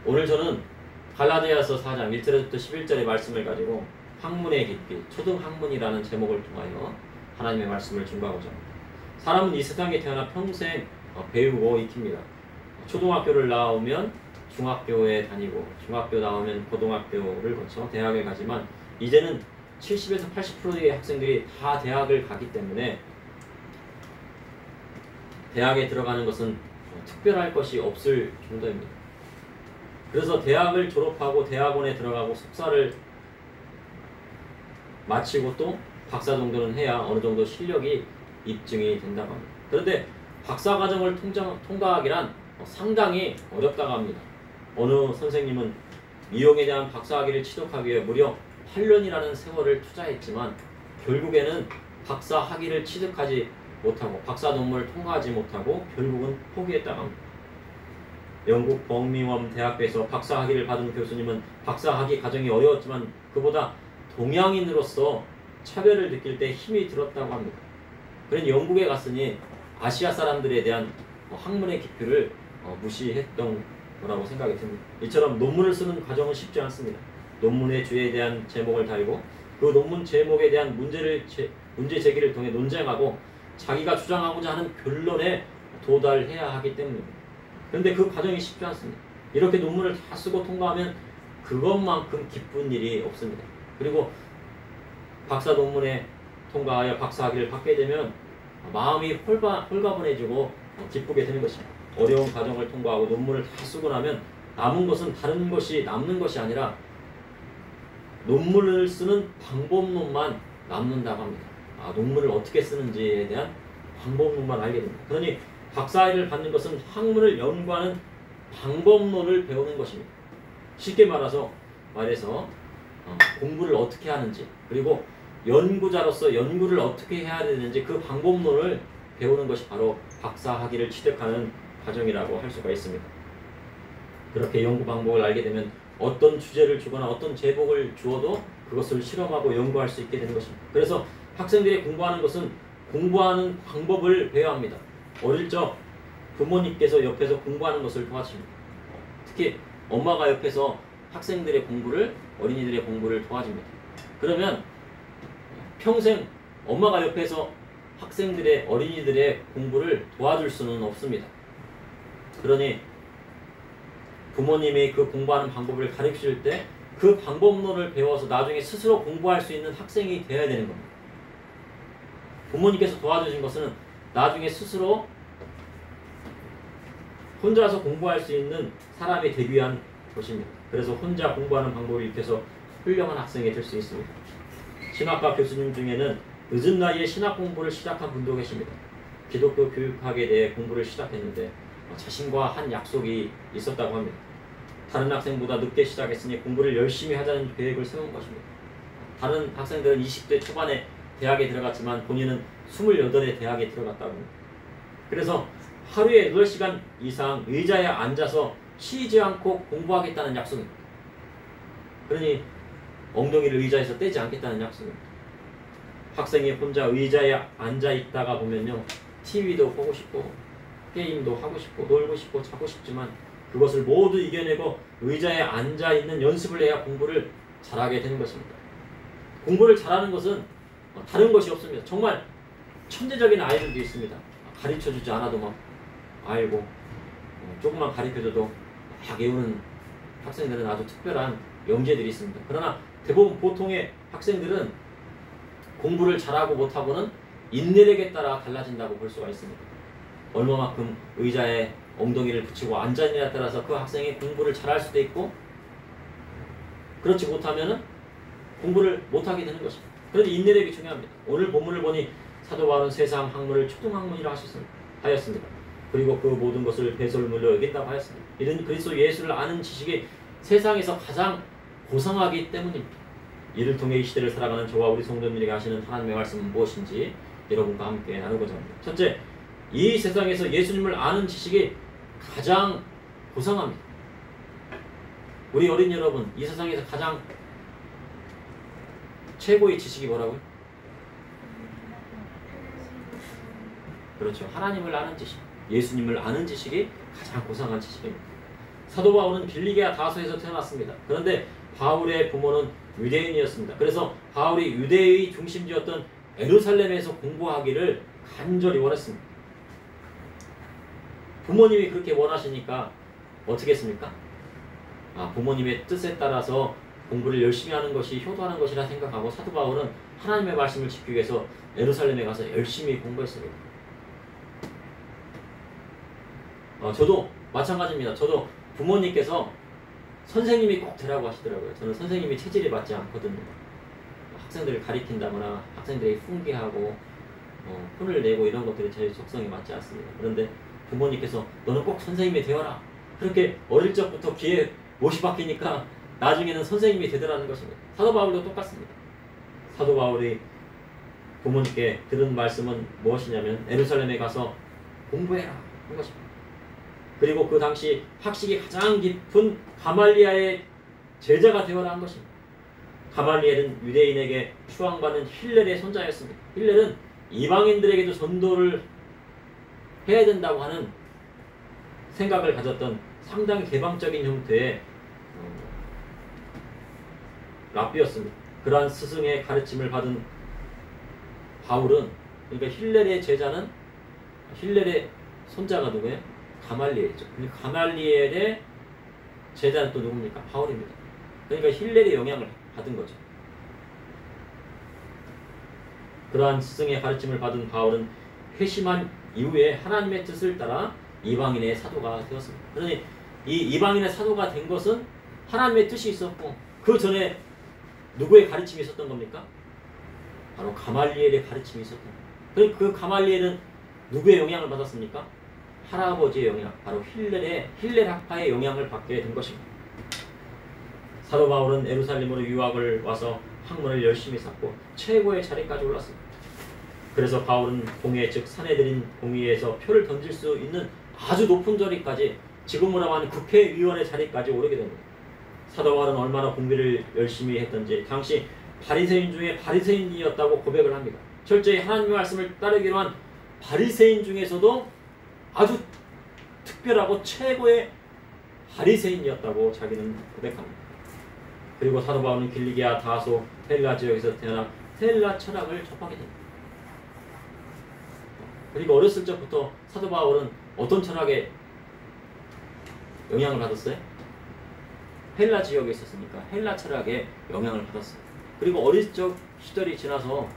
오늘 저는 갈라디아서 4장 1절부터 11절의 말씀을 가지고 학문의 깊이, 초등학문이라는 제목을 통하여 하나님의 말씀을 증거하고자 합니다. 사람은 이 세상에 태어나 평생 배우고 익힙니다. 초등학교를 나오면 중학교에 다니고, 중학교 나오면 고등학교를 거쳐 대학에 가지만, 이제는 70에서 80%의 학생들이 다 대학을 가기 때문에 대학에 들어가는 것은 특별할 것이 없을 정도입니다. 그래서 대학을 졸업하고 대학원에 들어가고 석사를 마치고 또 박사 정도는 해야 어느 정도 실력이 입증이 된다고 합니다. 그런데 박사 과정을 통과하기란 상당히 어렵다고 합니다. 어느 선생님은 미용에 대한 박사학위를 취득하기 위해 무려 8년이라는 세월을 투자했지만 결국에는 박사 학위를 취득하지 못하고 박사 논문을 통과하지 못하고 결국은 포기했다고 합니다. 영국 버밍엄 대학교에서 박사 학위를 받은 교수님은 박사 학위 과정이 어려웠지만 그보다 동양인으로서 차별을 느낄 때 힘이 들었다고 합니다. 그는 영국에 갔으니 아시아 사람들에 대한 학문의 깊이를 무시했던 거라고 생각이 듭니다. 이처럼 논문을 쓰는 과정은 쉽지 않습니다. 논문의 주제에 대한 제목을 달고 그 논문 제목에 대한 문제 제기를 통해 논쟁하고 자기가 주장하고자 하는 결론에 도달해야 하기 때문입니다. 그런데 그 과정이 쉽지 않습니다. 이렇게 논문을 다 쓰고 통과하면 그것만큼 기쁜 일이 없습니다. 그리고 박사 논문에 통과하여 박사학위를 받게 되면 마음이 홀가분해지고 기쁘게 되는 것입니다. 어려운 과정을 통과하고 논문을 다 쓰고 나면 남은 것은 다른 것이 남는 것이 아니라 논문을 쓰는 방법론만 남는다고 합니다. 논문을 어떻게 쓰는지에 대한 방법론만 알게 됩니다. 그러니 박사학위를 받는 것은 학문을 연구하는 방법론을 배우는 것입니다. 쉽게 말해서 공부를 어떻게 하는지, 그리고 연구자로서 연구를 어떻게 해야 되는지 그 방법론을 배우는 것이 바로 박사학위를 취득하는 과정이라고 할 수가 있습니다. 그렇게 연구 방법을 알게 되면 어떤 주제를 주거나 어떤 제목을 주어도 그것을 실험하고 연구할 수 있게 되는 것입니다. 그래서 학생들이 공부하는 것은 공부하는 방법을 배워야 합니다. 어릴 적 부모님께서 옆에서 공부하는 것을 도와줍니다. 특히 엄마가 옆에서 학생들의 공부를, 어린이들의 공부를 도와줍니다. 그러면 평생 엄마가 옆에서 학생들의, 어린이들의 공부를 도와줄 수는 없습니다. 그러니 부모님이 그 공부하는 방법을 가르칠 때 그 방법론을 배워서 나중에 스스로 공부할 수 있는 학생이 되어야 되는 겁니다. 부모님께서 도와주신 것은 나중에 스스로 혼자서 공부할 수 있는 사람이 되기 위한 것입니다. 그래서 혼자 공부하는 방법을 익혀서 훌륭한 학생이 될 수 있습니다. 신학과 교수님 중에는 늦은 나이에 신학 공부를 시작한 분도 계십니다. 기독교 교육학에 대해 공부를 시작했는데 자신과 한 약속이 있었다고 합니다. 다른 학생보다 늦게 시작했으니 공부를 열심히 하자는 계획을 세운 것입니다. 다른 학생들은 20대 초반에 대학에 들어갔지만 본인은 28에 대학에 들어갔다고 합니다. 그래서 하루에 8시간 이상 의자에 앉아서 쉬지 않고 공부하겠다는 약속입니다. 그러니 엉덩이를 의자에서 떼지 않겠다는 약속입니다. 학생이 혼자 의자에 앉아 있다가 보면요, TV도 보고 싶고 게임도 하고 싶고 놀고 싶고 자고 싶지만 그것을 모두 이겨내고 의자에 앉아 있는 연습을 해야 공부를 잘하게 되는 것입니다. 공부를 잘하는 것은 다른 것이 없습니다. 정말 천재적인 아이들도 있습니다. 가르쳐주지 않아도 막 알고, 조금만 가르쳐줘도 막 외우는 학생들은 아주 특별한 영재들이 있습니다. 그러나 대부분 보통의 학생들은 공부를 잘하고 못하고는 인내력에 따라 달라진다고 볼 수가 있습니다. 얼마만큼 의자에 엉덩이를 붙이고 앉아있느냐에 따라서 그 학생이 공부를 잘할 수도 있고, 그렇지 못하면 공부를 못하게 되는 것입니다. 그런데 인내력이 중요합니다. 오늘 본문을 보니 사도 바울은 세상 학문을 초등학문이라 하였습니다. 그리고 그 모든 것을 배설물로 여긴다고 하였습니다. 이런 그리스도 예수를 아는 지식이 세상에서 가장 고상하기 때문입니다. 이를 통해 이 시대를 살아가는 저와 우리 성도님에게 하시는 하나님의 말씀은 무엇인지 여러분과 함께 나누고자 합니다. 첫째, 이 세상에서 예수님을 아는 지식이 가장 고상합니다. 우리 어린 여러분, 이 세상에서 가장 최고의 지식이 뭐라고요? 그렇죠. 하나님을 아는 지식, 예수님을 아는 지식이 가장 고상한 지식입니다. 사도 바울은 빌리게아 다소에서 태어났습니다. 그런데 바울의 부모는 유대인이었습니다. 그래서 바울이 유대의 중심지였던 예루살렘에서 공부하기를 간절히 원했습니다. 부모님이 그렇게 원하시니까 어떻게 했습니까? 부모님의 뜻에 따라서 공부를 열심히 하는 것이 효도하는 것이라 생각하고 사도 바울은 하나님의 말씀을 지키기 위해서 예루살렘에 가서 열심히 공부했습니다. 저도 마찬가지입니다. 저도 부모님께서 선생님이 꼭 되라고 하시더라고요. 저는 선생님이 체질이 맞지 않거든요. 학생들을 가리킨다거나 학생들에게 훈계하고 혼을 내고 이런 것들이 제 적성에 맞지 않습니다. 그런데 부모님께서 너는 꼭 선생님이 되어라. 그렇게 어릴 적부터 귀에 못이 박히니까 나중에는 선생님이 되더라는 것입니다. 사도 바울도 똑같습니다. 사도 바울이 부모님께 들은 말씀은 무엇이냐면 예루살렘에 가서 공부해라 한 것입니다. 그리고 그 당시 학식이 가장 깊은 가말리엘의 제자가 되어라 한 것입니다. 가말리엘은 유대인에게 추앙받는 힐렐의 손자였습니다. 힐렐은 이방인들에게도 전도를 해야 된다고 하는 생각을 가졌던 상당히 개방적인 형태의 랍비였습니다. 그러한 스승의 가르침을 받은 바울은, 그러니까 힐렐의 제자는, 힐렐의 손자가 누구예요? 가말리엘이죠. 가말리엘의 제자는 또 누굽니까? 바울입니다. 그러니까 힐렐의 영향을 받은 거죠. 그러한 스승의 가르침을 받은 바울은 회심한 이후에 하나님의 뜻을 따라 이방인의 사도가 되었습니다. 그러니 이 이방인의 사도가 된 것은 하나님의 뜻이 있었고, 그 전에 누구의 가르침이 있었던 겁니까? 바로 가말리엘의 가르침이 있었던 겁니다. 그 가말리엘은 누구의 영향을 받았습니까? 할아버지의 영향, 바로 힐렐 학파의 영향을 받게 된 것입니다. 사도 바울은 예루살렘으로 유학을 와서 학문을 열심히 쌓고 최고의 자리까지 올랐습니다. 그래서 바울은 공회, 즉 산헤드린 공의에서 표를 던질 수 있는 아주 높은 자리까지, 지금으로 하는 국회의원의 자리까지 오르게 됩니다. 사도 바울은 얼마나 공부를 열심히 했던지 당시 바리새인 중에 바리새인이었다고 고백을 합니다. 철저히 하나님의 말씀을 따르기로 한 바리새인 중에서도 아주 특별하고 최고의 바리새인이었다고 자기는 고백합니다. 그리고 사도 바울은 길리기아 다소 헬라 지역에서 태어나 헬라 철학을 접하게 됩니다. 그리고 어렸을 적부터 사도 바울은 어떤 철학에 영향을 받았어요? 헬라 지역에 있었으니까 헬라 철학에 영향을 받았어요. 그리고 어릴 적 시절이 지나서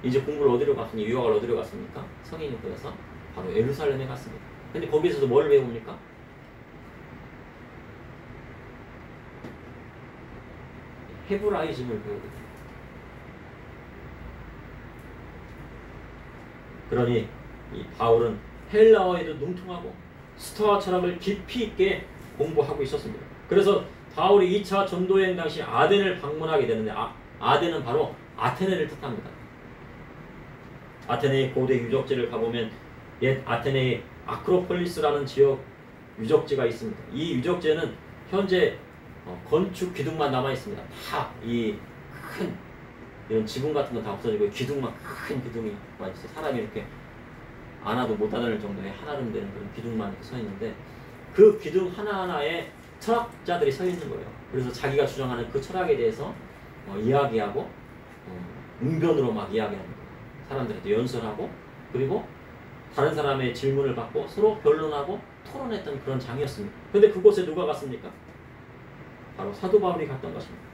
이제 공부를 어디로 갔으니, 유학을 어디로 갔습니까? 성인이 되어서 바로 예루살렘에 갔습니다. 근데 거기에서도 뭘 배웁니까? 헤브라이즘을 배우게 됩니다. 그러니 이 바울은 헬라어에도 능통하고 스토아 철학을 깊이 있게 공부하고 있었습니다. 그래서 바울이 2차 전도여행 당시 아덴을 방문하게 되는데, 아덴은 바로 아테네를 뜻합니다. 아테네의 고대 유적지를 가보면 옛 아테네의 아크로폴리스라는 지역 유적지가 있습니다. 이 유적지에는 현재 건축 기둥만 남아 있습니다. 다 이 큰 이런 지붕 같은 거 다 없어지고 기둥만, 큰 기둥이 와 있어요. 사람이 이렇게 안아도 못 안을 정도의 한아름 되는 그런 기둥만 이렇게 서 있는데, 그 기둥 하나하나에 철학자들이 서 있는 거예요. 그래서 자기가 주장하는 그 철학에 대해서 이야기하고 웅변으로 막 이야기하는 거예요. 사람들한테 연설하고, 그리고 다른 사람의 질문을 받고 서로 변론하고 토론했던 그런 장이었습니다. 근데 그곳에 누가 갔습니까? 바로 사도 바울이 갔던 것입니다.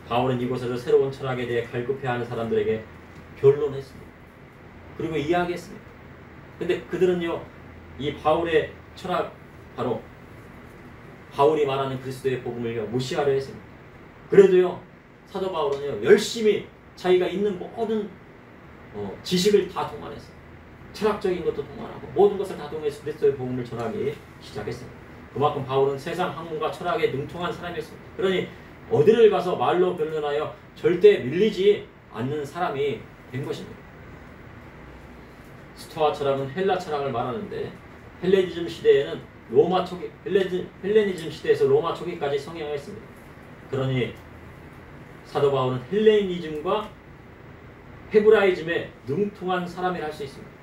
바울은 이곳에서 새로운 철학에 대해 갈급해하는 사람들에게 변론했습니다. 그리고 이야기했습니다. 근데 그들은요, 이 바울의 철학, 바로 바울이 말하는 그리스도의 복음을요 무시하려 했습니다. 그래도요, 사도 바울은요 열심히 자기가 있는 모든 지식을 다 동원했어요. 철학적인 것도 동원하고 모든 것을 다 동원해서 그리스도의 복음을 전하기 시작했습니다. 그만큼 바울은 세상 학문과 철학에 능통한 사람이었습니다. 그러니 어디를 가서 말로 변론하여 절대 밀리지 않는 사람이 된 것입니다. 스토아 철학은 헬라 철학을 말하는데, 헬레니즘 시대에는 로마 초기, 헬레니즘 시대에서 로마 초기까지 성행했습니다. 그러니 사도 바울은 헬레니즘과 헤브라이즘에 능통한 사람이라 할 수 있습니다.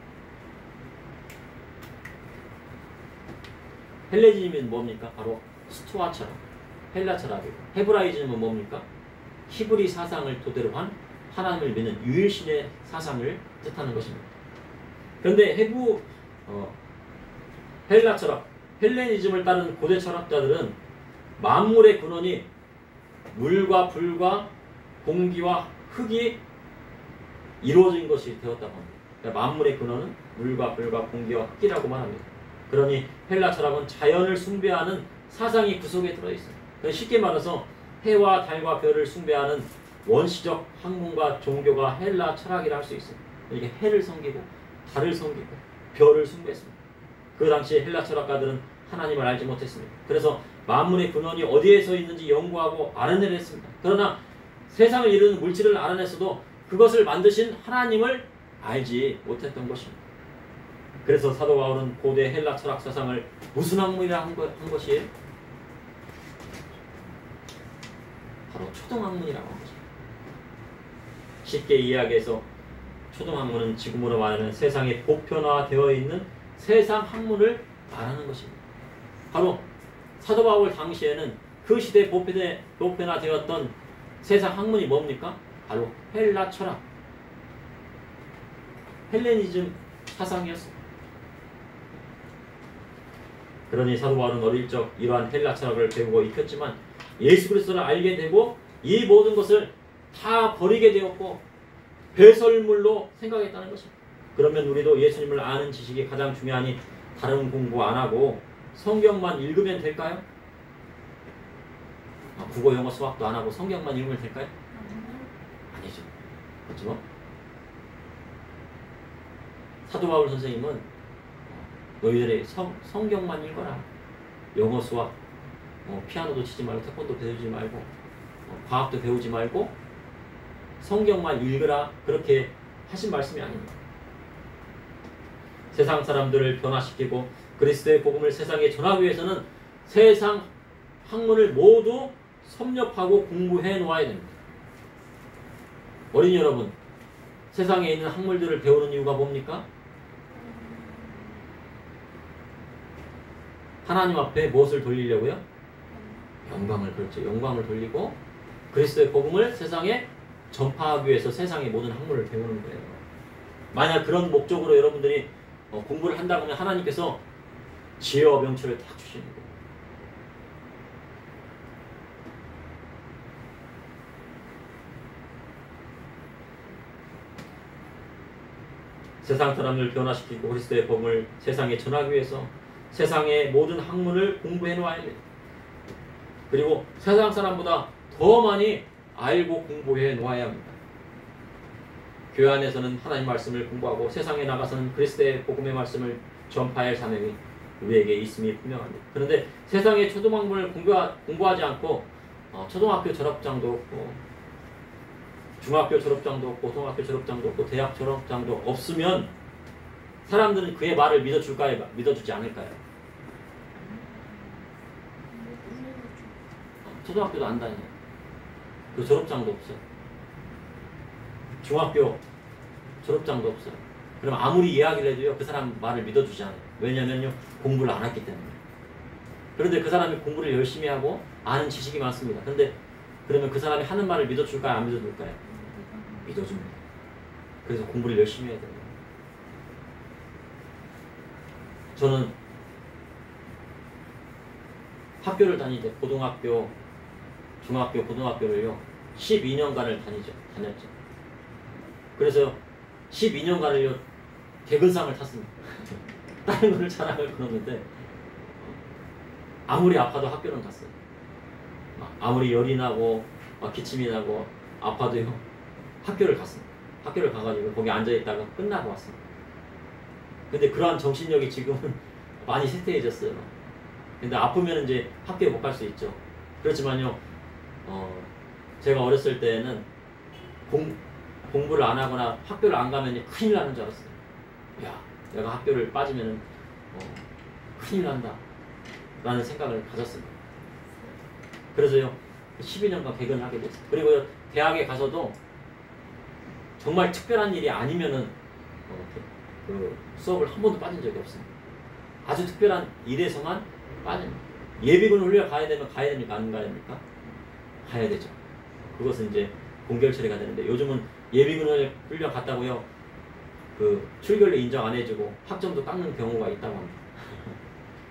헬레니즘은 뭡니까? 바로 스토아 철학, 헬라 철학이고, 헤브라이즘은 뭡니까? 히브리 사상을 토대로 한 하나님을 믿는 유일신의 사상을 뜻하는 것입니다. 그런데 헬라 철학, 헬레니즘을 따른 고대 철학자들은 만물의 근원이 물과 불과 공기와 흙이 이루어진 것이 되었다고 합니다. 그러니까 만물의 근원은 물과 불과 공기와 흙이라고만 합니다. 그러니 헬라 철학은 자연을 숭배하는 사상이 그 속에 들어있어요. 쉽게 말해서 해와 달과 별을 숭배하는 원시적 학문과 종교가 헬라 철학이라 할 수 있어요. 이게 해를 섬기고 달을 섬기고 별을 숭배했습니다. 그 당시 헬라 철학가들은 하나님을 알지 못했습니다. 그래서 만물의 근원이 어디에서 있는지 연구하고 알아내려 했습니다. 그러나 세상을 이루는 물질을 알아냈어도 그것을 만드신 하나님을 알지 못했던 것입니다. 그래서 사도 바울은 고대 헬라 철학 사상을 무슨 학문이라 한 것이에요? 바로 초등학문이라고 한 것입니다. 쉽게 이야기해서 초등학문은 지금으로 말하는 세상에 보편화되어 있는 세상 학문을 말하는 것입니다. 바로 사도 바울 당시에는 그 시대에 보편화되었던 세상 학문이 뭡니까? 바로 헬라 철학, 헬레니즘 사상이었습니다. 그러니 사도 바울은 어릴 적 이러한 헬라 철학을 배우고 익혔지만 예수 그리스도를 알게 되고 이 모든 것을 다 버리게 되었고 배설물로 생각했다는 것입니다. 그러면 우리도 예수님을 아는 지식이 가장 중요하니 다른 공부 안 하고 성경만 읽으면 될까요? 국어, 영어, 수학도 안 하고 성경만 읽으면 될까요? 아니죠. 그렇죠? 사도 바울 선생님은 너희들이 성경만 읽어라. 영어, 수학, 피아노도 치지 말고 태권도 배우지 말고 과학도 배우지 말고 성경만 읽으라. 그렇게 하신 말씀이 아닙니다. 세상 사람들을 변화시키고 그리스도의 복음을 세상에 전하기 위해서는 세상 학문을 모두 섭렵하고 공부해 놓아야 됩니다. 어린이 여러분, 세상에 있는 학문들을 배우는 이유가 뭡니까? 하나님 앞에 무엇을 돌리려고요? 영광을, 그렇죠. 영광을 돌리고 그리스도의 복음을 세상에 전파하기 위해서 세상의 모든 학문을 배우는 거예요. 만약 그런 목적으로 여러분들이 공부를 한다고 하면 하나님께서 지혜와 명철을 딱 주시는 거예요. 세상 사람을 변화시키고 그리스도의 복음을 세상에 전하기 위해서 세상의 모든 학문을 공부해 놓아야 합니다. 그리고 세상 사람보다 더 많이 알고 공부해 놓아야 합니다. 교회 안에서는 하나님 말씀을 공부하고 세상에 나가서는 그리스도의 복음의 말씀을 전파할 사명이 우리에게 있음이 분명합니다. 그런데 세상의 초등학문을 공부하지 않고 초등학교 졸업장도 없고 중학교 졸업장도 없고 고등학교 졸업장도 없고 대학 졸업장도 없으면 사람들은 그의 말을 믿어줄까요? 믿어주지 않을까요? 초등학교도 안 다녀요. 그 졸업장도 없어요. 중학교 졸업장도 없어요. 그럼 아무리 이야기를 해도요, 그 사람 말을 믿어주지 않아요. 왜냐면요, 공부를 안 했기 때문에. 그런데 그 사람이 공부를 열심히 하고 아는 지식이 많습니다. 그런데 그러면 그 사람이 하는 말을 믿어줄까요? 안 믿어줄까요? 믿어줍니다. 그래서 공부를 열심히 해야 됩니다. 저는 학교를 다닐 때 고등학교, 중학교, 고등학교를요 12년간을 다녔죠. 그래서 12년간을요 개근상을 탔습니다. 다른 거를 자랑을 끊었는데 아무리 아파도 학교는 갔어요. 아무리 열이 나고 기침이 나고 아파도요 학교를 갔습니다. 학교를 가가지고 거기 앉아있다가 끝나고 왔습니다. 근데 그러한 정신력이 지금은 많이 쇠퇴해졌어요. 근데 아프면 이제 학교에 못 갈 수 있죠. 그렇지만요, 제가 어렸을 때는 공부를 안 하거나 학교를 안 가면 큰일 나는 줄 알았어요. 야, 내가 학교를 빠지면 큰일 난다 라는 생각을 가졌습니다. 그래서요 12년간 개근을 하게 됐어요. 그리고 대학에 가서도 정말 특별한 일이 아니면은 그 수업을 한 번도 빠진 적이 없습니다. 아주 특별한 일에서만 빠집니다. 예비군 훈련 가야 되면 가야 됩니까? 안 가야 됩니까? 가야 되죠. 그것은 이제 공결 처리가 되는데 요즘은 예비군 훈련 갔다고요. 그 출결로 인정 안 해주고 학점도 깎는 경우가 있다고 합니다.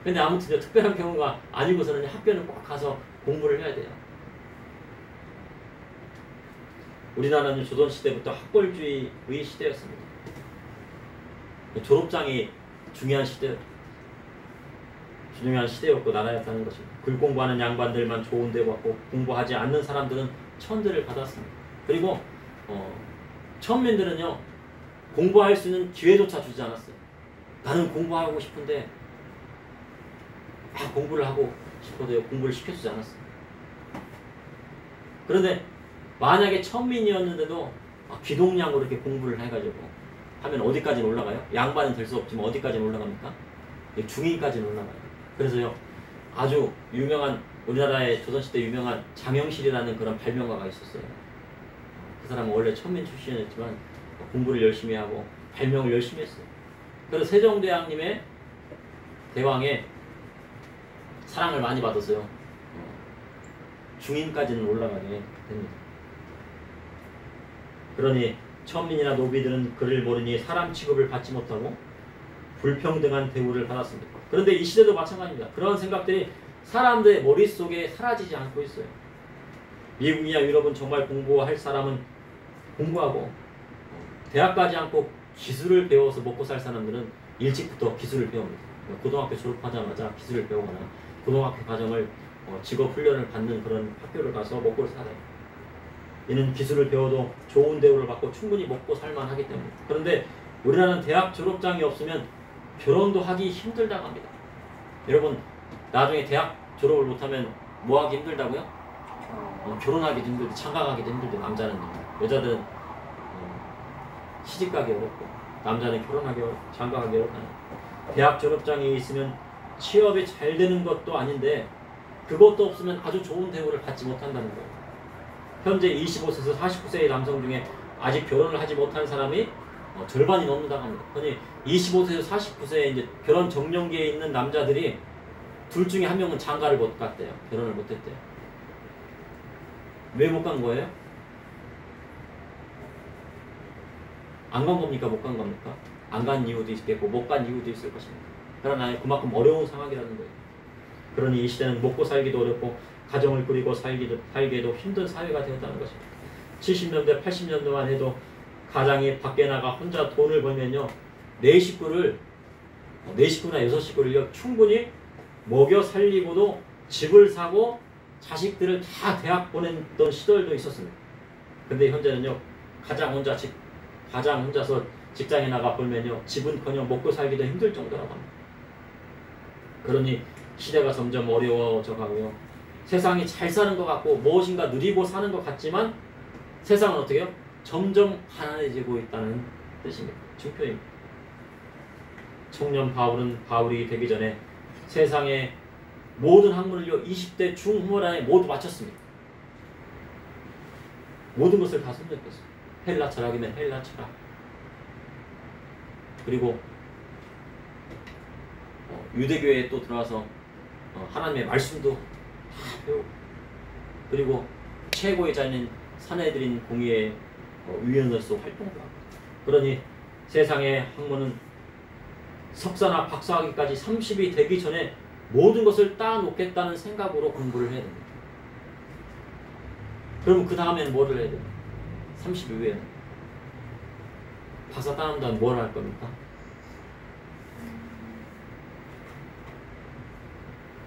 근데 아무튼 특별한 경우가 아니고서는 학교는 꼭 가서 공부를 해야 돼요. 우리나라는 조선시대부터 학벌주의의 시대였습니다. 졸업장이 중요한 시대였고 나라였다는 것입니다. 글 공부하는 양반들만 좋은 데 받고 공부하지 않는 사람들은 천대를 받았습니다. 그리고 천민들은요 공부할 수 있는 기회조차 주지 않았어요. 나는 공부하고 싶은데 공부를 하고 싶어도 공부를 시켜주지 않았어요. 그런데 만약에 천민이었는데도 기동량으로 이렇게 공부를 해가지고 하면 어디까지는 올라가요? 양반은 될 수 없지만 어디까지는 올라갑니까? 중위까지는 올라가요. 그래서요 아주 유명한 우리나라의 조선시대 유명한 장영실이라는 그런 발명가가 있었어요. 그 사람은 원래 천민 출신이었지만 공부를 열심히 하고 발명을 열심히 했어요. 그래서 세종대왕님의 대왕의 사랑을 많이 받았어요. 중인까지는 올라가게 됩니다. 그러니 천민이나 노비들은 그를 모르니 사람 취급을 받지 못하고 불평등한 대우를 받았습니다. 그런데 이 시대도 마찬가지입니다. 그런 생각들이 사람들의 머릿속에 사라지지 않고 있어요. 미국이나 유럽은 정말 공부할 사람은 공부하고 대학 가지 않고 기술을 배워서 먹고 살 사람들은 일찍부터 기술을 배웁니다. 고등학교 졸업하자마자 기술을 배우거나 고등학교 과정을 직업 훈련을 받는 그런 학교를 가서 먹고 살아요. 이는 기술을 배워도 좋은 대우를 받고 충분히 먹고 살만하기 때문입니다. 그런데 우리나라는 대학 졸업장이 없으면 결혼도 하기 힘들다고 합니다. 여러분 나중에 대학 졸업을 못하면 뭐 하기 힘들다고요? 결혼하기도 힘들고 장가가기도 힘들고 남자는요. 여자들은 시집가기 어렵고 남자는 결혼하기 어렵고 장가가기 어렵다는 대학 졸업장이 있으면 취업이 잘 되는 것도 아닌데 그것도 없으면 아주 좋은 대우를 받지 못한다는 거예요. 현재 25세에서 49세의 남성 중에 아직 결혼을 하지 못한 사람이 절반이 넘는다고 합니다. 그러니 25세에서 49세에 이제 결혼 정년기에 있는 남자들이 둘 중에 한 명은 장가를 못 갔대요. 결혼을 못 했대요. 왜 못 간 거예요? 안 간 겁니까? 못 간 겁니까? 안 간 이유도 있겠고 못 간 이유도 있을 것입니다. 그러나 그만큼 어려운 상황이라는 거예요. 그러니 이 시대는 먹고 살기도 어렵고 가정을 꾸리고 살기에도 힘든 사회가 되었다는 것입니다. 70년대, 80년대만 해도 가장이 밖에 나가 혼자 돈을 벌면요. 네 식구나 6식구를 충분히 먹여 살리고도 집을 사고 자식들을 다 대학 보냈던 시절도 있었습니다. 근데 현재는요. 가장 혼자서 직장에 나가 벌면요. 집은커녕 먹고 살기도 힘들 정도라고 합니다. 그러니 시대가 점점 어려워져 가고요. 세상이 잘 사는 것 같고 무엇인가 누리고 사는 것 같지만 세상은 어떻게 해요? 점점 가난해지고 있다는 뜻입니다. 증표입니다. 청년 바울이 되기 전에 세상의 모든 학문을요 20대 중후반 안에 모두 마쳤습니다. 모든 것을 다 섭렵했어요. 헬라 철학이면 헬라 철학. 그리고 유대교회에 또 들어와서 하나님의 말씀도 다 배우고 그리고 최고의 자인 사내들인 공의의 위원으로서 활동도 하고 그러니 세상의 학문은 석사나 박사학위까지 30이 되기 전에 모든 것을 따놓겠다는 생각으로 공부를 해야 됩니다. 그럼 그 다음에는 뭐를 해야 돼요? 30 이후에는 박사 따는 다음 뭘 할 겁니까?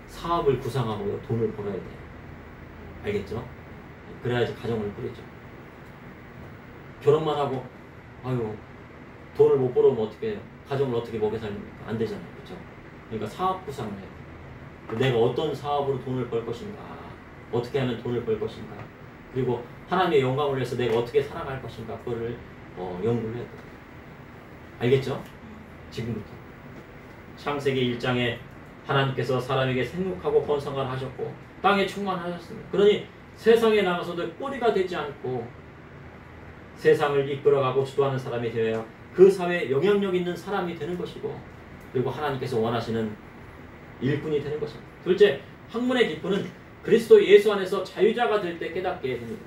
사업을 구상하고요. 돈을 벌어야 돼요. 알겠죠? 그래야지 가정을 꾸리죠. 결혼만 하고 돈을 못 벌어오면 어떻게 해요? 가정을 어떻게 먹여 살립니까? 안 되잖아요. 그렇죠? 그러니까 사업 구상을 해요. 내가 어떤 사업으로 돈을 벌 것인가? 어떻게 하면 돈을 벌 것인가? 그리고 하나님의 영광을 위해서 내가 어떻게 살아갈 것인가? 그거를 연구를 해야 돼요. 알겠죠? 지금부터. 창세기 1장에 하나님께서 사람에게 생육하고 번성을 하셨고 땅에 충만하셨습니다. 그러니 세상에 나가서도 꼬리가 되지 않고 세상을 이끌어가고 주도하는 사람이 되어야 그 사회에 영향력 있는 사람이 되는 것이고 그리고 하나님께서 원하시는 일꾼이 되는 것입니다. 둘째, 학문의 기쁨은 그리스도 예수 안에서 자유자가 될 때 깨닫게 됩니다.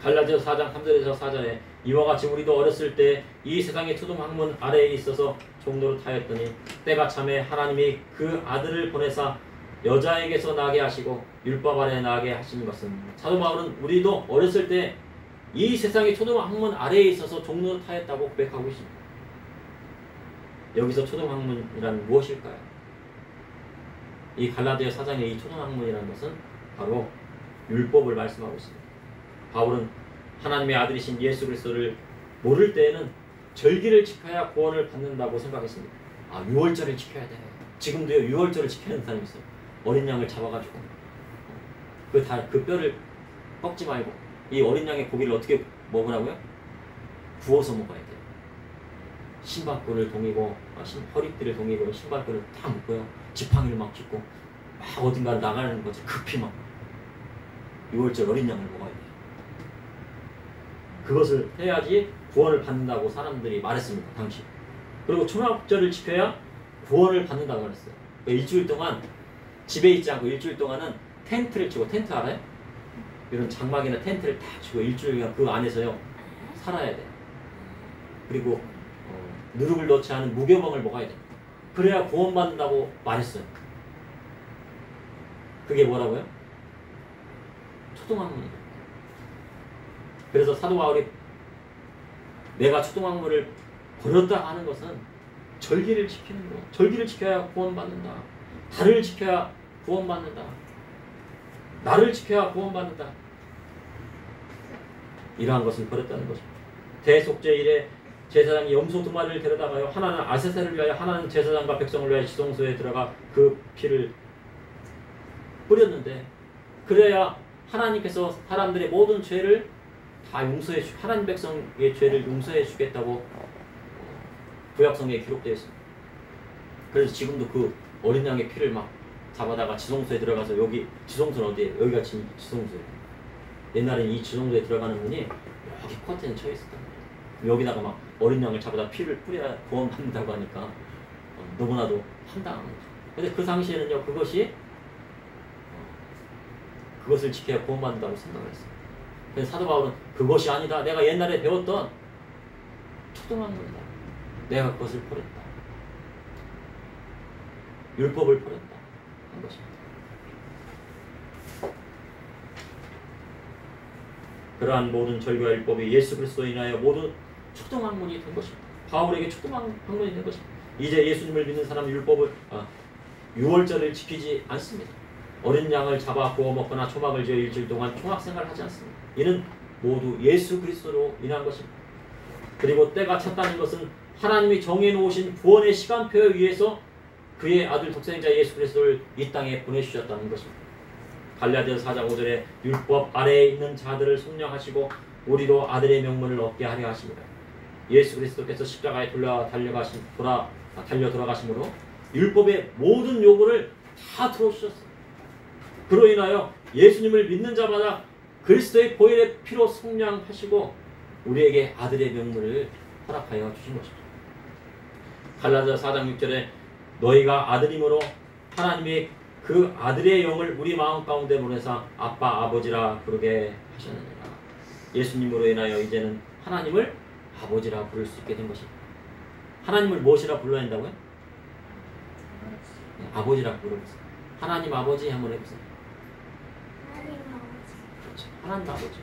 갈라디아 4장 3절에서 4절에 이와 같이 우리도 어렸을 때 이 세상의 초등 학문 아래에 있어서 종로로 타였더니 때가 참에 하나님이 그 아들을 보내사 여자에게서 나게 하시고 율법 아래 나게 하신 것은, 사도 바울은 우리도 어렸을 때 이 세상의 초등 학문 아래에 있어서 종로로 타였다고 고백하고 있습니다. 여기서 초등 학문이란 무엇일까요? 이 갈라디아 4장의 이 초등 학문이라는 것은 바로 율법을 말씀하고 있습니다. 바울은 하나님의 아들이신 예수 그리스도를 모를 때에는 절기를 지켜야 구원을 받는다고 생각했습니다. 아, 유월절을 지켜야 돼. 지금도요, 유월절을 지켜야 하는 사람이 있어요. 어린 양을 잡아가지고 그 뼈를 꺾지 말고 이 어린 양의 고기를 어떻게 먹으라고요? 구워서 먹어야 돼요. 신발끈을 동이고 허리띠를 동이고 신발끈을 다 묶고요. 지팡이를 막 짚고 막 어딘가 나가는 거지. 급히 막 유월절 어린 양을 먹어야 돼요. 그것을 해야지 구원을 받는다고 사람들이 말했습니다. 당시. 그리고 초막절을 지켜야 구원을 받는다고 말했어요. 일주일 동안 집에 있지 않고 일주일 동안은 텐트를 치고, 텐트 알아요? 이런 장막이나 텐트를 다 치고 일주일간 그 안에서요 살아야 돼요. 그리고 누룩을 넣지 않은 무교병을 먹어야 돼요. 그래야 구원받는다고 말했어요. 그게 뭐라고요? 초등학문이에요. 그래서 사도 바울이 내가 초등학문을 버렸다 하는 것은 절기를 지키는 거. 절기를 지켜야 구원받는다. 달을 지켜야 구원받는다. 나를 지켜야 구원받는다. 이러한 것을 버렸다는 것입니다. 대속죄 일에 제사장이 염소 2마리를 데려다가요, 하나는 아세세를 위하여 하나는 제사장과 백성을 위하여 지성소에 들어가 그 피를 뿌렸는데, 그래야 하나님께서 사람들의 모든 죄를 다 용서해 주, 하나님 백성의 죄를 용서해 주겠다고 구약성경에 기록되어 있습니다. 그래서 지금도 그 어린 양의 피를 막 잡아다가 지성소에 들어가서, 여기 지성소는 어디예요? 여기가 지금 지성소예요. 옛날엔 이 지성소에 들어가는 문이 여기 커튼에 쳐 있었단 말이에요. 여기다가 막 어린 양을 잡아다 피를 뿌려야 구원받는다고 하니까 너무나도 황당합니다. 근데 그 당시에는요, 그것을 지켜야 구원받는다고 생각을 했어요. 그래서 사도 바울은 그것이 아니다. 내가 옛날에 배웠던 초등학문이다. 내가 그것을 버렸다. 율법을 버렸다 한 것입니다. 그러한 모든 절기와 율법이 예수 그리스도로 인하여 모두 초등학문이 된 것입니다. 바울에게 초등학문이 된 것입니다. 이제 예수님을 믿는 사람은 유월절을 지키지 않습니다. 어린 양을 잡아 구워 먹거나 초막을 지어 일주일 동안 총학생활을 하지 않습니다. 이는 모두 예수 그리스도로 인한 것입니다. 그리고 때가 찼다는 것은 하나님이 정해놓으신 구원의 시간표에 의해서 그의 아들 독생자 예수 그리스도를 이 땅에 보내주셨다는 것입니다. 갈라디아서 4장 5절에 율법 아래에 있는 자들을 속량하시고 우리도 아들의 명분을 얻게 하려 하십니다. 예수 그리스도께서 십자가에 달려 돌아가심으로 율법의 모든 요구를 다 들어주셨습니다. 그로 인하여 예수님을 믿는 자마다 그리스도의 보혈의 피로 속량하시고 우리에게 아들의 명분을 허락하여 주신 것입니다. 갈라디아서 4장 6절에 너희가 아들임으로 하나님이 그 아들의 영을 우리 마음 가운데 보내사 아빠 아버지라 부르게 하셨느니라. 예수님으로 인하여 이제는 하나님을 아버지라 부를 수 있게 된 것입니다. 하나님을 무엇이라 불러야 한다고요? 아버지라 부르겠습니다. 하나님 아버지 한번 해보세요. 그렇죠. 하나님 아버지.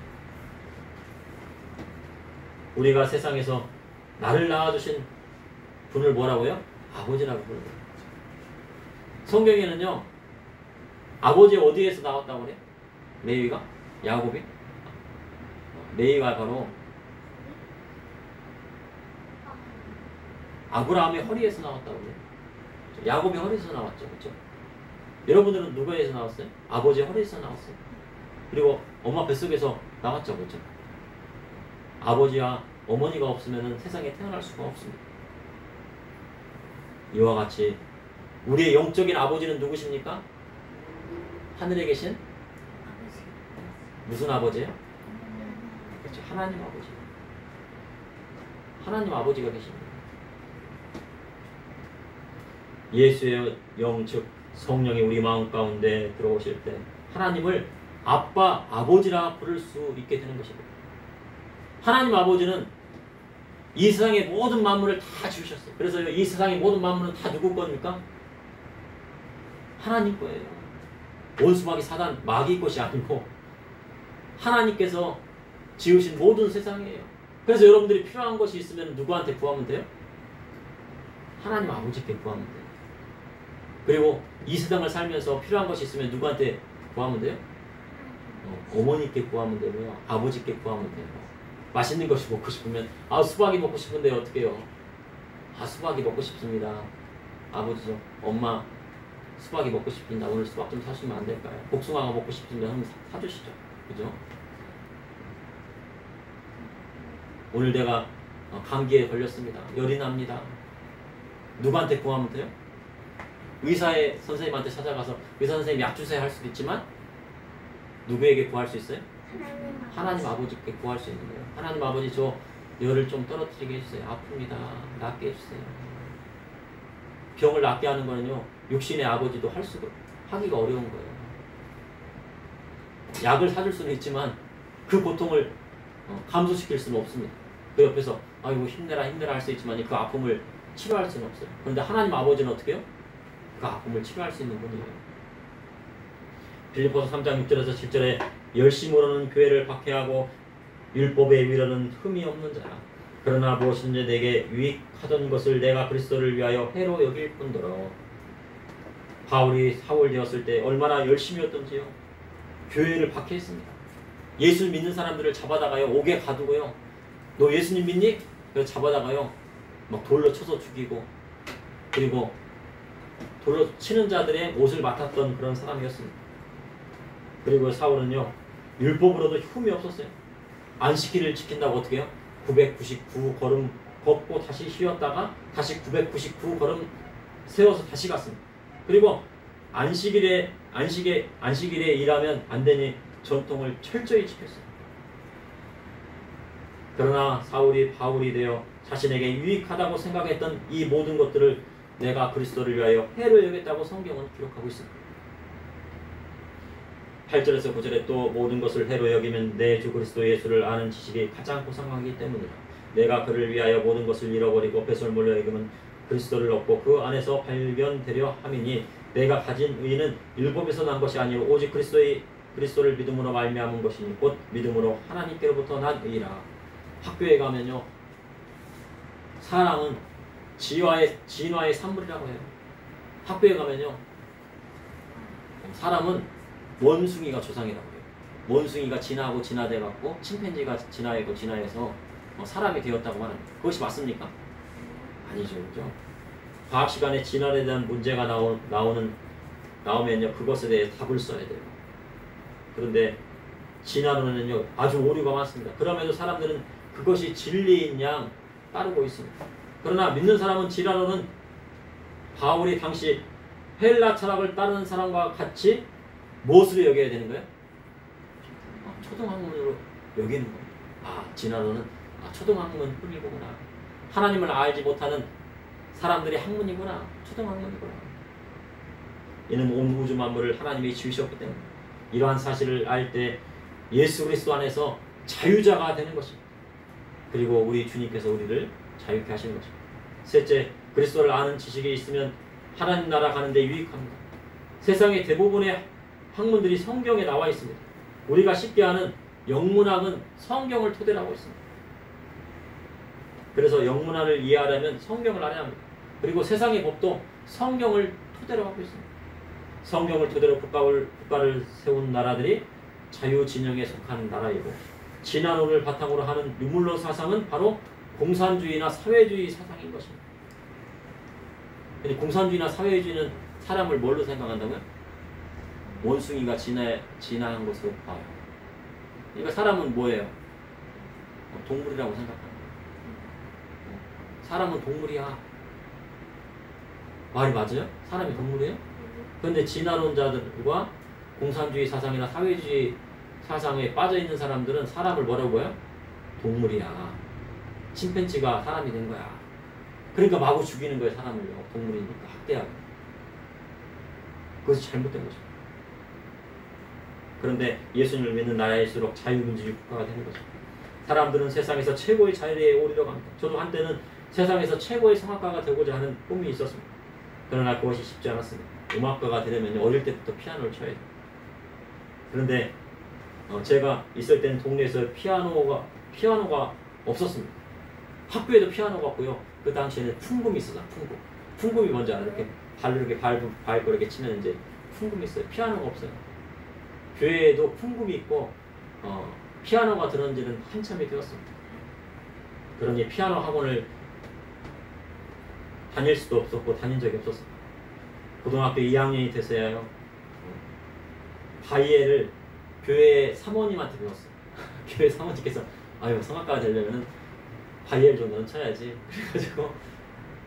우리가 세상에서 나를 낳아주신 분을 뭐라고요? 아버지라고 부르는 거예요. 성경에는요, 아버지 어디에서 나왔다고 그래요? 레위가? 야곱이? 레위가 바로 아브라함의 허리에서 나왔다고 그래요. 야곱의 허리에서 나왔죠. 그렇죠? 여러분들은 누구에서 나왔어요? 아버지의 허리에서 나왔어요. 그리고 엄마 뱃속에서 나왔죠. 그렇죠? 아버지와 어머니가 없으면 세상에 태어날 수가 없습니다. 이와 같이 우리의 영적인 아버지는 누구십니까? 하늘에 계신 무슨 아버지예요? 그렇죠. 하나님 아버지. 하나님 아버지가 계십니다. 예수의 영, 즉 성령이 우리 마음 가운데 들어오실 때 하나님을 아빠, 아버지라 부를 수 있게 되는 것입니다. 하나님 아버지는 이 세상의 모든 만물을 다 주셨어요. 그래서 이 세상의 모든 만물은 다 누구 겁니까? 하나님 거예요. 원수마귀 사단, 마귀 것이 아니고 하나님께서 지으신 모든 세상이에요. 그래서 여러분들이 필요한 것이 있으면 누구한테 구하면 돼요? 하나님 아버지께 구하면 돼요. 그리고 이 세상을 살면서 필요한 것이 있으면 누구한테 구하면 돼요? 어머니께 구하면 되고요. 아버지께 구하면 돼요. 맛있는 것이 먹고 싶으면 수박이 먹고 싶은데 어떻게 해요? 수박이 먹고 싶습니다. 아버지, 엄마 수박이 먹고 싶습니다. 오늘 수박 좀 사주시면 안 될까요? 복숭아가 먹고 싶습니다. 한번 사주시죠. 그죠? 오늘 내가 감기에 걸렸습니다. 열이 납니다. 누구한테 구하면 돼요? 의사의 선생님한테 찾아가서 의사 선생님 약 주세요 할 수도 있지만 누구에게 구할 수 있어요? 하나님 아버지께 구할 수 있는 거예요. 하나님 아버지, 저 열을 좀 떨어뜨리게 해주세요. 아픕니다. 낫게 해주세요. 병을 낫게 하는 거는요, 육신의 아버지도 하기가 어려운 거예요. 약을 사줄 수는 있지만 그 고통을 감소시킬 수는 없습니다. 그 옆에서 아이고 힘내라 할 수 있지만 그 아픔을 치료할 수는 없어요. 그런데 하나님 아버지는 어떻게 해요? 그 아픔을 치료할 수 있는 분이에요. 빌립보서 3장 6절에서 7절에 열심으로는 교회를 박해하고 율법의 위로는 흠이 없는 자라. 그러나 무엇인지 내게 유익하던 것을 내가 그리스도를 위하여 해로 여길 뿐더러. 바울이 사울 되었을 때 얼마나 열심이었던지요. 교회를 박해했습니다. 예수 믿는 사람들을 잡아다가요, 옥에 가두고요. 너 예수님 믿니? 그래서 잡아다가요, 막 돌로 쳐서 죽이고, 그리고 돌로 치는 자들의 옷을 맡았던 그런 사람이었습니다. 그리고 사울은요, 율법으로도 흠이 없었어요. 안식일을 지킨다고 어떻게 해요? 999걸음 걷고 다시 쉬었다가 다시 999걸음 세워서 다시 갔습니다. 그리고 안식일에 일하면 안 되니 전통을 철저히 지켰어요. 그러나 사울이 바울이 되어 자신에게 유익하다고 생각했던 이 모든 것들을 내가 그리스도를 위하여 해로 여겼다고 성경은 기록하고 있습니다. 8절에서 9절에 또 모든 것을 해로 여기면 내 주 그리스도 예수를 아는 지식이 가장 고상하기 때문이라. 내가 그를 위하여 모든 것을 잃어버리고 배설물로 여기면 그리스도를 얻고 그 안에서 발견되려 함이니 내가 가진 의는 율법에서 난 것이 아니오 오직 그리스도를 믿음으로 말미암은 것이니 곧 믿음으로 하나님께로부터 난 의라. 학교에 가면요, 사랑은 진화의 산물이라고 해요. 학교에 가면요, 사람은 원숭이가 조상이라고 해요. 원숭이가 진화하고 진화돼갖고 침팬지가 진화하고 진화해서 사람이 되었다고 말합니다. 그것이 맞습니까? 아니죠, 그죠? 과학 시간에 진화에 대한 문제가 나오면요, 그것에 대해 답을 써야 돼요. 그런데 진화론에는요, 아주 오류가 많습니다. 그럼에도 사람들은 그것이 진리인 양 따르고 있습니다. 그러나 믿는 사람은 진화론은 바울이 당시 헬라 철학을 따르는 사람과 같이 무엇으로 여겨야 되는 거예요? 초등학문으로 여기는 거예요. 진화론은 초등학문 뿐이구나. 하나님을 알지 못하는 사람들이 학문이구나. 초등학문이구나. 이는 온 우주 만물을 하나님이 지으셨기 때문에 이러한 사실을 알 때 예수 그리스도 안에서 자유자가 되는 것입니다. 그리고 우리 주님께서 우리를 자유케 하시는 것입니다. 셋째, 그리스도를 아는 지식이 있으면 하나님 나라 가는데 유익합니다. 세상의 대부분의 학문들이 성경에 나와 있습니다. 우리가 쉽게 아는 영문학은 성경을 토대로 하고 있습니다. 그래서 영문학을 이해하려면 성경을 알아야 합니다. 그리고 세상의 법도 성경을 토대로 하고 있습니다. 성경을 토대로 국가를 세운 나라들이 자유진영에 속한 나라이고, 진화론을 바탕으로 하는 유물론 사상은 바로 공산주의나 사회주의 사상인 것입니다. 근데 공산주의나 사회주의는 사람을 뭘로 생각한다고요? 원숭이가 진화한 것으로 봐요. 그러니까 사람은 뭐예요? 동물이라고 생각합니다. 사람은 동물이야. 말이 맞아요? 사람이 동물이에요? 그런데 진화론자들과 공산주의 사상이나 사회주의 사상에 빠져있는 사람들은 사람을 뭐라고 봐요? 동물이야. 침팬지가 사람이 된 거야. 그러니까 마구 죽이는 거예요, 사람을요. 동물이니까 학대하고. 그것이 잘못된 거죠. 그런데 예수님을 믿는 나라일수록 자유민주주의 국가가 되는 거죠. 사람들은 세상에서 최고의 자리에 오르려고 합니다. 저도 한때는 세상에서 최고의 성악가가 되고자 하는 꿈이 있었습니다. 그러나 그것이 쉽지 않았습니다. 음악가가 되려면 어릴 때부터 피아노를 쳐야 돼요. 그런데 제가 있을 때는 동네에서 피아노가 없었습니다. 학교에도 피아노가 없고요. 그 당시에는 풍금이 있었어요. 풍금이 뭔지 알아요? 이렇게 발로 이렇게 밟고 이렇게 치면 이제 풍금이 있어요. 피아노가 없어요. 교회에도 풍금이 있고 피아노가 들어온 지는 한참이 되었습니다. 그러니 피아노 학원을 다닐 수도 없었고 다닌 적이 없었습니다. 고등학교 2학년이 돼서야요. 바이엘을 교회 사모님한테 배웠어요. 교회 사모님께서 아유 성악가가 되려면 바이엘 정도는 쳐야지. 그래가지고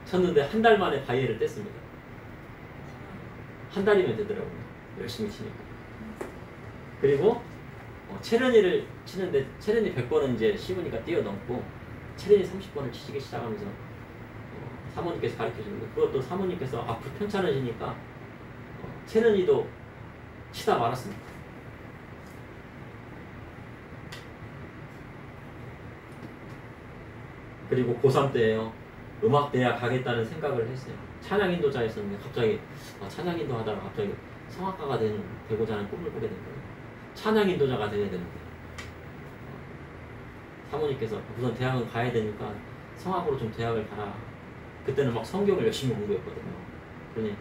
쳤는데 한 달 만에 바이엘을 뗐습니다. 한 달이면 되더라고요. 열심히 치니까. 그리고 체르니를 치는데 체르니 100번은 이제 쉬우니까 뛰어넘고 체르니 30번을 치시기 시작하면서 사모님께서 가르쳐주는데 그것도 사모님께서 앞으로 편찮으시니까 체르니도 치다 말았습니다. 그리고 고3 때예요. 음악대학 가겠다는 생각을 했어요. 찬양인도자였었는데 갑자기 찬양인도 하다가 갑자기 성악가가 되고자 하는 꿈을 꾸게 된 거예요. 찬양인도자가 되어야 되는데 사모님께서 우선 대학은 가야 되니까 성악으로 좀 대학을 가라. 그때는 막 성경을 열심히 공부했거든요. 그러니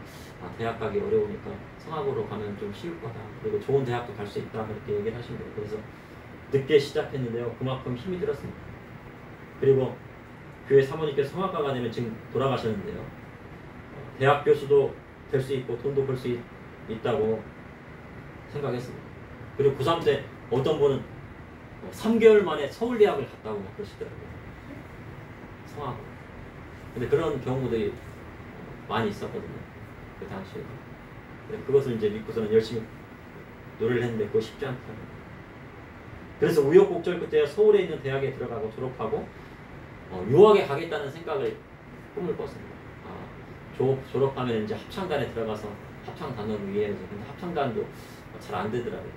대학 가기 어려우니까 성악으로 가면 좀 쉬울 거다. 그리고 좋은 대학도 갈 수 있다. 그렇게 얘기를 하신 거예요. 그래서 늦게 시작했는데요. 그만큼 힘이 들었습니다. 그리고 교회 사모님께서 성악가가 되면 지금 돌아가셨는데요. 대학 교수도 될 수 있고 돈도 벌 수 있다고 생각했습니다. 그리고 고3 때 어떤 분은 3개월 만에 서울대학을 갔다고 막 그러시더라고요. 성악으로. 근데 그런 경우들이 많이 있었거든요. 그 당시에. 그것을 이제 믿고서는 열심히 노래를 했는데 그거 쉽지 않더라고요. 그래서 우여곡절 끝에 서울에 있는 대학에 들어가고 졸업하고 유학에 가겠다는 생각을 꿈을 꿨습니다. 졸업하면 이제 합창단에 들어가서 합창단으로 위해야지. 근데 합창단도 잘 안 되더라고요.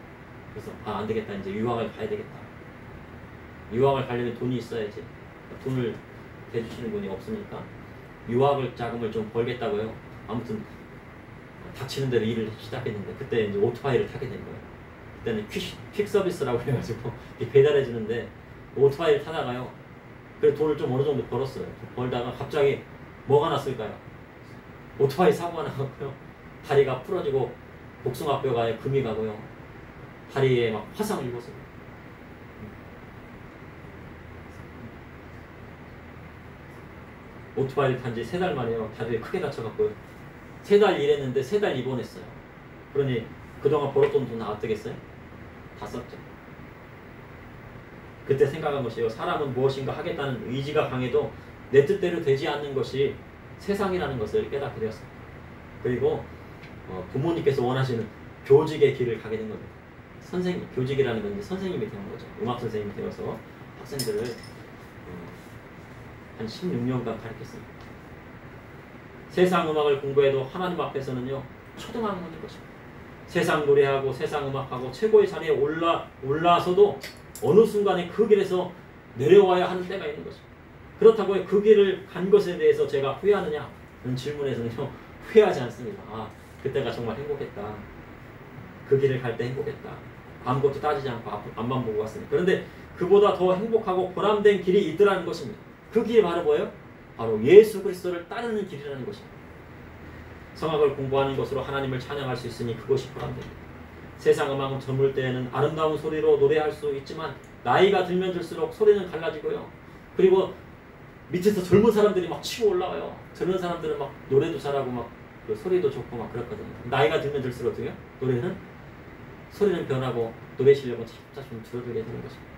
그래서 안 되겠다. 이제 유학을 가야 되겠다. 유학을 가려면 돈이 있어야지. 돈을 대주시는 분이 없으니까 유학을 자금을 좀 벌겠다고요. 아무튼 닥치는 대로 일을 시작했는데 그때 이제 오토바이를 타게 된 거예요. 그때는 퀵 서비스라고 해가지고 배달해 주는데 오토바이를 타다가요. 그래서 돈을 좀 어느 정도 벌었어요. 벌다가 갑자기 뭐가 났을까요? 오토바이 사고가 나고요. 다리가 부러지고 복숭아뼈가 금이 가고요. 다리에 막 화상을 입었어요. 오토바이를 탄 지 3달 만에요. 다리에 크게 다쳐갖고요. 3달 일했는데 3달 입원했어요. 그러니 그동안 벌었던 돈 다 어떻겠어요? 다 썼죠. 그때 생각한 것이요. 사람은 무엇인가 하겠다는 의지가 강해도 내 뜻대로 되지 않는 것이 세상이라는 것을 깨닫게 되었습니다. 그리고 부모님께서 원하시는 교직의 길을 가게 된 겁니다. 교직이라는 건 이제 선생님이 되는 거죠. 음악 선생님이 되어서 학생들을 한 16년간 가르쳤습니다. 세상 음악을 공부해도 하나님 앞에서는요 초등학문인 것입니다. 세상 노래하고 세상 음악하고 최고의 자리에 올라서도 어느 순간에 그 길에서 내려와야 하는 때가 있는 것입니다. 그렇다고 그 길을 간 것에 대해서 제가 후회하느냐? 는 질문에서는요 후회하지 않습니다. 그때가 정말 행복했다. 그 길을 갈 때 행복했다. 아무것도 따지지 않고 앞만 보고 왔습니다. 그런데 그보다 더 행복하고 보람된 길이 있더라는 것입니다. 그 길이 바로 뭐예요? 바로 예수 그리스도를 따르는 길이라는 것입니다. 성악을 공부하는 것으로 하나님을 찬양할 수 있으니 그것이 보람됩니다. 세상 음악은 젊을 때에는 아름다운 소리로 노래할 수 있지만 나이가 들면 들수록 소리는 갈라지고요. 그리고 밑에서 젊은 사람들이 막 치고 올라와요. 젊은 사람들은 막 노래도 잘하고 막 그 소리도 좋고 막 그렇거든요. 나이가 들면 들수록 어떻게요? 소리는 변하고 노래 실력은 차츰 줄어들게 되는 것입니다.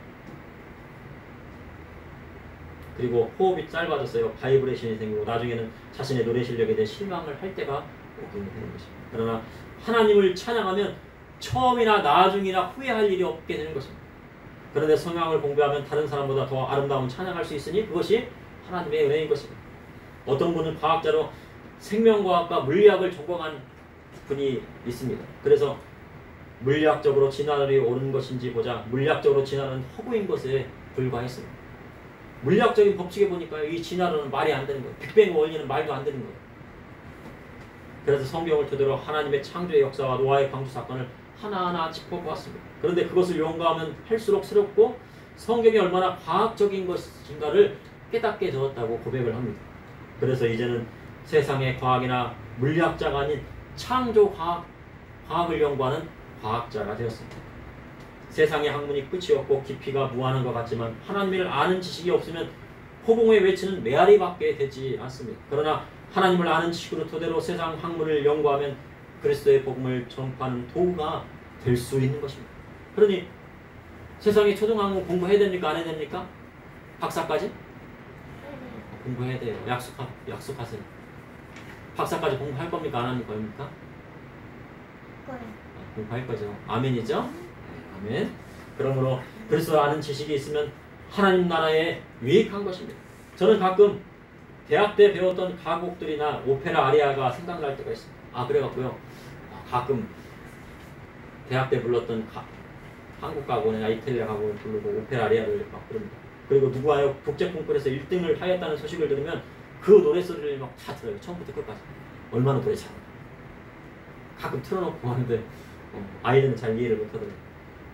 그리고 호흡이 짧아졌어요. 바이브레이션이 생기고 나중에는 자신의 노래 실력에 대해 실망을 할 때가 오게 되는 것입니다. 그러나 하나님을 찬양하면 처음이나 나중이나 후회할 일이 없게 되는 것입니다. 그런데 성경을 공부하면 다른 사람보다 더 아름다운 찬양할 수 있으니 그것이 하나님의 은혜인 것입니다. 어떤 분은 과학자로 생명과학과 물리학을 전공한 분이 있습니다. 그래서 물리학적으로 진화론이 옳은 것인지 보자 물리학적으로 진화는 허구인 것에 불과했습니다. 물리학적인 법칙에 보니까 이 진화론은 말이 안 되는 거예요. 빅뱅 원리는 말도 안 되는 거예요. 그래서 성경을 토대로 하나님의 창조의 역사와 노아의 방주 사건을 하나하나 짚어보았습니다. 그런데 그것을 용감하면 할수록 새롭고 성경이 얼마나 과학적인 것인가를 깨닫게 되었다고 고백을 합니다. 그래서 이제는 세상의 과학이나 물리학자가 아닌 과학을 연구하는 과학자가 되었습니다. 세상의 학문이 끝이 없고 깊이가 무한한 것 같지만 하나님을 아는 지식이 없으면 호봉에 외치는 메아리밖에 되지 않습니다. 그러나 하나님을 아는 지식으로 토대로 세상 학문을 연구하면 그리스도의 복음을 전파하는 도구가 될 수 있는 것입니다. 그러니 세상에 초등학문 공부해야 됩니까? 안 해야 됩니까? 박사까지? 공부해야 돼요. 약속하세요. 박사까지 공부할 겁니까? 안 합니까? 공부할 거죠. 아멘이죠? 네, 아멘. 그러므로 그리스도 아는 지식이 있으면 하나님 나라에 유익한 것입니다. 저는 가끔 대학 때 배웠던 가곡들이나 오페라 아리아가 생각날 때가 있습니다. 그래갖고요. 가끔 대학 때 불렀던 한국 가곡이나 이탈리아 가곡을 부르고 오페라 아리아를 막 부릅니다. 그리고 누구와요? 국제 콩쿠르에서 1등을 하였다는 소식을 들으면 그 노래소리를 막 다 들어요. 처음부터 끝까지. 얼마나 노래 잘하나. 가끔 틀어놓고 하는데 아이들은 잘 이해를 못하더라고요.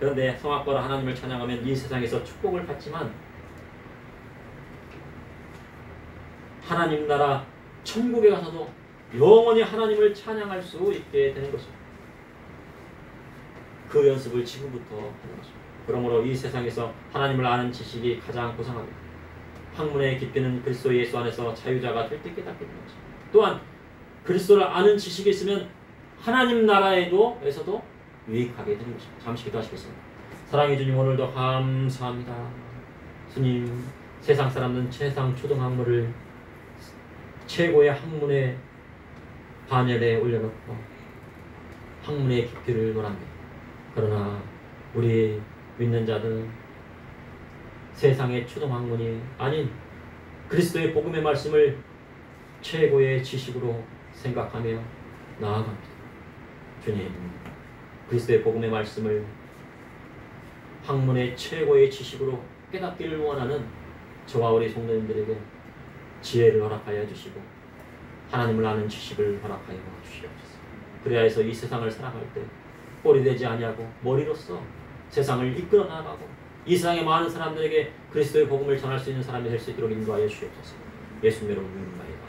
그런데 성악과로 하나님을 찬양하면 이 세상에서 축복을 받지만 하나님 나라 천국에 가서도 영원히 하나님을 찬양할 수 있게 되는 것입니다. 그 연습을 지금부터 하는 것입니다. 그러므로 이 세상에서 하나님을 아는 지식이 가장 고상합니다. 학문의 깊이는 그리스도 예수 안에서 자유자가 될 때 깨닫게 되는 것입니다. 또한 그리스도를 아는 지식이 있으면 하나님 나라에서도 유익하게 되는 것입니다. 잠시 기도하시겠습니다. 사랑해 주님, 오늘도 감사합니다. 주님, 세상 사람들은 세상 초등학문을 최고의 학문의 반열에 올려놓고 학문의 깊이를 논합니다. 그러나 우리 믿는 자들은 세상의 초등학문이 아닌 그리스도의 복음의 말씀을 최고의 지식으로 생각하며 나아갑니다. 주님, 그리스도의 복음의 말씀을 학문의 최고의 지식으로 깨닫기를 원하는 저와 우리 성도님들에게 지혜를 허락하여 주시고 하나님을 아는 지식을 허락하여 주시옵소서. 그래야 해서 이 세상을 살아갈 때 꼴이 되지 아니하고 머리로서 세상을 이끌어 나가고 이 세상의 많은 사람들에게 그리스도의 복음을 전할 수 있는 사람이 될 수 있도록 인도하여 주시옵소서. 예수님 이름으로 믿습니다.